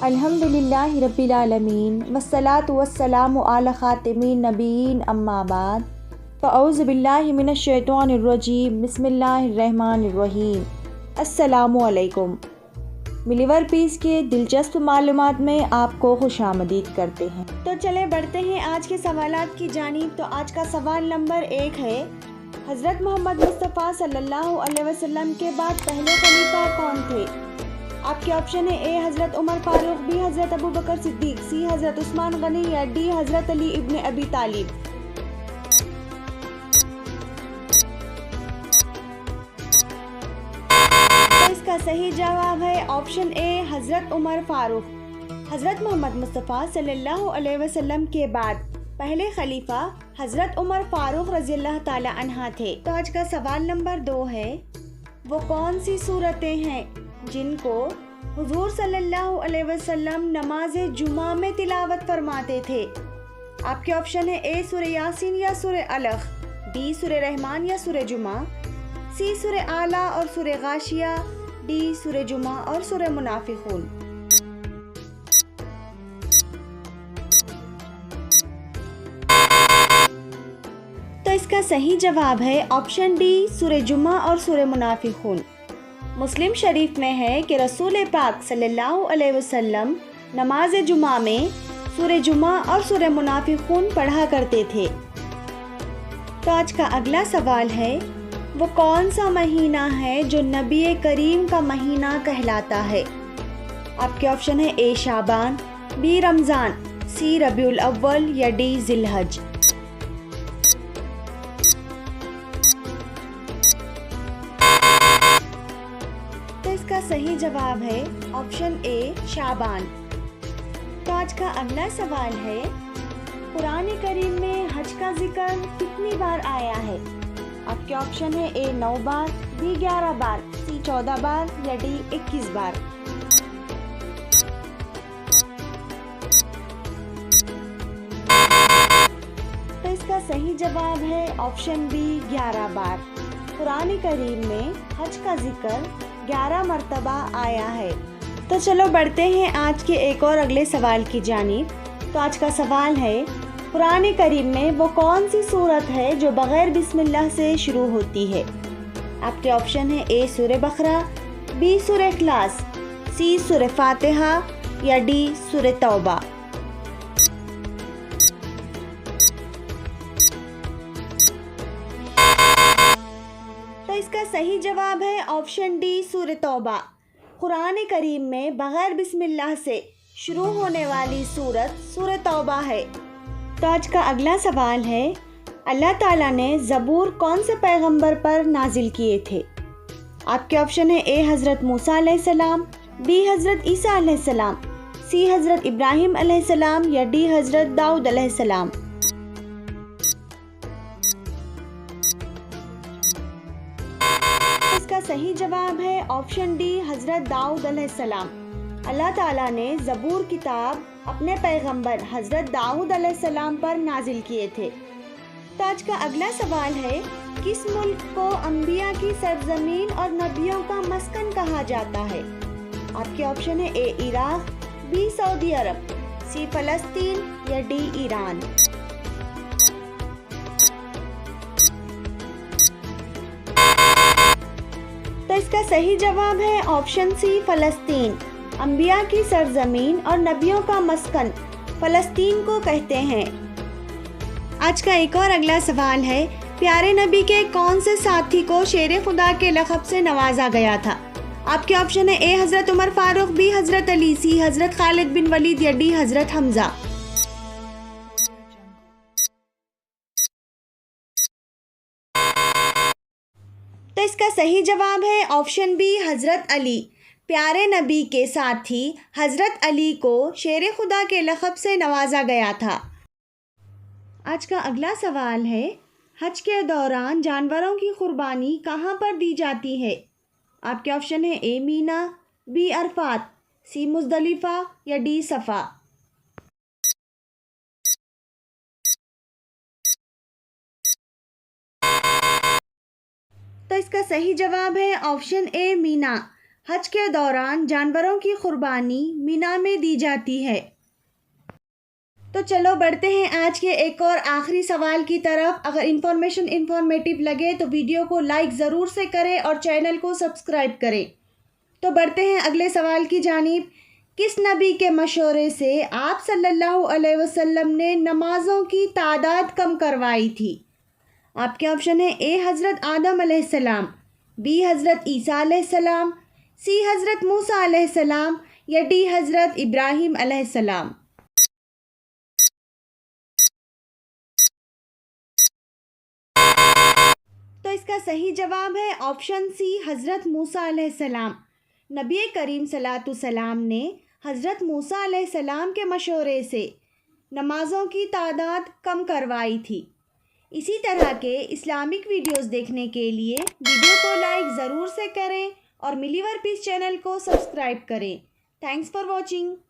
الحمدللہ رب العالمین والصلاة والسلام علی خاتم النبیین اما بعد فاعوذ باللہ من الشیطان الرجیم بسم اللہ الرحمن الرحیم۔ السلام علیکم۔ ملیور پیس کے دلچسپ معلومات میں آپ کو خوش آمدید کرتے ہیں۔ تو چلیں بڑھتے ہیں آج کے سوالات کی جانب۔ تو آج کا سوال نمبر 1 ہے، حضرت محمد مصطفیٰ صلی اللہ علیہ وسلم کے بعد پہلے خلیفہ کون تھے؟ آپ کے آپشن ہے اے حضرت عمر فاروق، بی حضرت ابو بکر صدیق، سی حضرت عثمان غنی یا ڈی حضرت علی ابن ابی طالب۔ تو اس کا صحیح جواب ہے آپشن اے حضرت عمر فاروق۔ حضرت محمد مصطفیٰ صلی اللہ علیہ وسلم کے بعد پہلے خلیفہ حضرت عمر فاروق رضی اللہ تعالی عنہ تھے۔ تو آج کا سوال نمبر 2 ہے، وہ کون سی صورتیں ہیں جن کو حضور صلی اللہ علیہ وسلم نماز جمعہ میں تلاوت فرماتے تھے؟ آپ کے آپشن ہے اے سورہ یاسین یا سورہ علق، بی سورہ رحمان یا سورہ جمعہ، سی سورہ اعلیٰ اور سورہ غاشیہ، ڈی سورہ جمعہ اور سورہ منافقون۔ تو اس کا صحیح جواب ہے آپشن ڈی سورہ جمعہ اور سورہ منافقون۔ مسلم شریف میں ہے کہ رسول پاک صلی اللہ علیہ وسلم نماز جمعہ میں سورہ جمعہ اور سورہ منافقون پڑھا کرتے تھے۔ تو آج کا اگلا سوال ہے، وہ کون سا مہینہ ہے جو نبی کریم کا مہینہ کہلاتا ہے؟ آپ کے آپشن ہے اے شعبان، بی رمضان، سی ربیع الاول یا ڈی ذی الحج۔ صحیح جواب ہے آپشن اے شعبان۔ تو آج کا اگلا سوال ہے، قرآن کریم میں حج کا ذکر کتنی بار آیا ہے؟ آپ کے آپشن ہے اے 9 بار، بی 11 بار، سی 14 بار یا ڈی 21 بار۔ تو اس کا صحیح جواب ہے آپشن بی 11 بار۔ قرآن کریم میں حج کا ذکر 11 مرتبہ آیا ہے۔ تو چلو بڑھتے ہیں آج کے ایک اور اگلے سوال کی جانب۔ تو آج کا سوال ہے، قرآن کریم میں وہ کون سی سورت ہے جو بغیر بسم اللہ سے شروع ہوتی ہے؟ آپ کے آپشن ہے اے سورہ بقرہ، بی سورہ اخلاص، سی سورہ فاتحہ یا ڈی سورہ توبہ۔ تو اس کا صحیح جواب ہے آپشن ڈی سورہ توبہ۔ قرآن کریم میں بغیر بسم اللہ سے شروع ہونے والی سورت سورہ توبہ ہے۔ تو آج کا اگلا سوال ہے، اللہ تعالیٰ نے زبور کون سے پیغمبر پر نازل کیے تھے؟ آپ کے آپشن ہے اے حضرت موسیٰ علیہ السلام، بی حضرت عیسیٰ علیہ السلام، سی حضرت ابراہیم علیہ السلام یا ڈی حضرت داؤد علیہ السلام۔ اس کا صحیح جواب ہے آپشن ڈی حضرت داؤد علیہ السلام۔ اللہ تعالیٰ نے زبور کتاب اپنے پیغمبر حضرت داؤد علیہ السلام پر نازل کیے تھے۔ تو آج کا اگلا سوال ہے، کس ملک کو انبیاء کی سرزمین اور نبیوں کا مسکن کہا جاتا ہے؟ آپ کے آپشن ہے اے عراق، بی سعودی عرب، سی فلسطین یا ڈی ایران۔ تو اس کا صحیح جواب ہے آپشن سی فلسطین۔ انبیاء کی سرزمین اور نبیوں کا مسکن فلسطین کو کہتے ہیں۔ آج کا ایک اور اگلا سوال ہے، پیارے نبی کے کون سے ساتھی کو شیر خدا کے لقب سے نوازا گیا تھا؟ آپ کے آپشن ہے اے حضرت عمر فاروق، بی حضرت علی، سی حضرت خالد بن ولید یا ڈی حضرت حمزہ۔ تو اس کا صحیح جواب ہے آپشن بی حضرت علی۔ پیارے نبی کے ساتھی حضرت علی کو شیر خدا کے لقب سے نوازا گیا تھا۔ آج کا اگلا سوال ہے، حج کے دوران جانوروں کی قربانی کہاں پر دی جاتی ہے؟ آپ کے آپشن ہے اے مینا، بی عرفات، سی مزدلفہ یا ڈی صفا۔ تو اس کا صحیح جواب ہے آپشن اے مینا۔ حج کے دوران جانوروں کی قربانی مینا میں دی جاتی ہے۔ تو چلو بڑھتے ہیں آج کے ایک اور آخری سوال کی طرف۔ اگر انفارمیٹیو لگے تو ویڈیو کو لائک ضرور سے کریں اور چینل کو سبسکرائب کریں۔ تو بڑھتے ہیں اگلے سوال کی جانب۔ کس نبی کے مشورے سے آپ صلی اللہ علیہ وسلم نے نمازوں کی تعداد کم کروائی تھی؟ آپ کے آپشن ہیں اے حضرت آدم علیہ السلام، بی حضرت عیسیٰ علیہ السلام، سی حضرت موسیٰ علیہ السلام یا ڈی حضرت ابراہیم علیہ السلام۔ تو اس کا صحیح جواب ہے آپشن سی حضرت موسیٰ علیہ السلام۔ نبی کریم صلی اللہ علیہ وسلم نے حضرت موسیٰ علیہ السلام کے مشورے سے نمازوں کی تعداد کم کروائی تھی۔ اسی طرح کے اسلامک ویڈیوز دیکھنے کے لیے ویڈیو کو لائک ضرور سے کریں اور ملی ور پیس چینل کو سبسکرائب کریں۔ Thanks for watching.